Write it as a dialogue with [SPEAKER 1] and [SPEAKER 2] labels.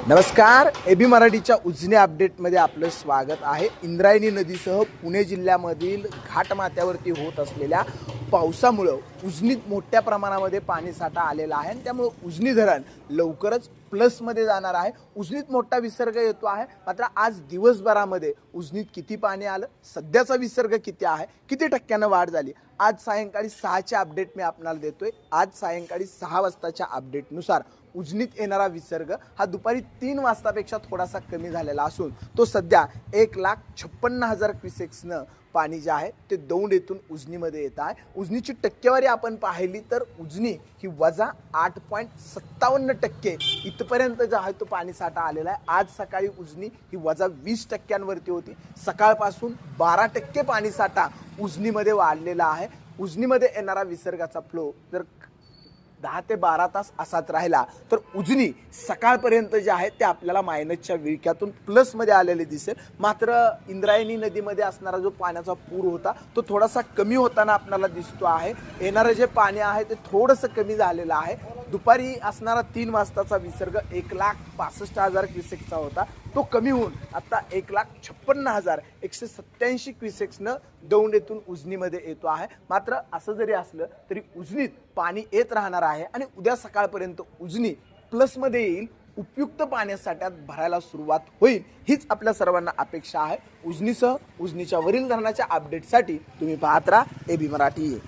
[SPEAKER 1] नमस्कार, एबी मराठीच्या उजनी अपडेटमध्ये आपलं स्वागत आहे। इंद्रायणी नदीसह पुणे जिल्ह्यामधील घाटमाथ्यावरती होत असलेल्या पावसामुळे उजनीत मोठ्या प्रमाणामध्ये पाणीसाठा आलेला आहे आणि त्यामुळे उजनी धरण लवकरच प्लसमध्ये जाणार आहे। उजनीत मोठा विसर्ग येतो आहे, मात्र आज दिवसभरामध्ये उजनीत किती पाणी आलं, सध्याचा विसर्ग किती आहे, किती टक्क्यानं वाढ झाली, आज सायंकाळी 6चे अपडेट मी आपल्याला देतोय। आज सायंकाळी 6 वाजताच्या अपडेटनुसार उजनीत येणारा विसर्ग हा दुपारी 3 वाजतापेक्षा थोडासा कमी झालेला असून तो सध्या 1,56,000 क्युसेक्सनं पाणी जे आहे ते दौंड येथून उजनीमध्ये येत आहे। उजनीची टक्केवारी आपण पाहिली तर उजनी ही -8.57% इथपर्यंत जो आहे तो पाणीसाठा आलेला आहे। आज सकाळी उजनी ही -20% होती। सकाळपासून 12% पाणीसाठा उजनीमध्ये वाढलेला आहे। उजनीमध्ये येणारा विसर्गाचा फ्लो जर 10 ते 12 तास असाच राहिला तर उजनी सकाळपर्यंत जे आहे ते आपल्याला मायनसच्या विळख्यातून प्लसमध्ये आलेले दिसेल। मात्र इंद्रायणी नदीमध्ये असणारा जो पाण्याचा पूर होता तो थोडासा कमी होताना आपल्याला दिसतो आहे। येणारे जे पाणी आहे ते थोडंसं कमी झालेलं आहे। दुपारी असणारा 3 वाजताचा विसर्ग 1,65,000 क्युसेक्सचा होता, तो कमी होऊन आता 1,56,187 क्युसेक्सनं दौंड येथून उजनीमध्ये येतो आहे। मात्र असं जरी असलं तरी उजनीत पाणी येत राहणार आहे आणि उद्या सकाळपर्यंत उजनी प्लसमध्ये येईल, उपयुक्त पाण्यासाठ्यात भरायला सुरुवात होईल, हीच आपल्या सर्वांना अपेक्षा आहे। उजनीसह उजनीच्या वरील धरणाच्या अपडेटसाठी तुम्ही पाहत राहा एबी मराठी।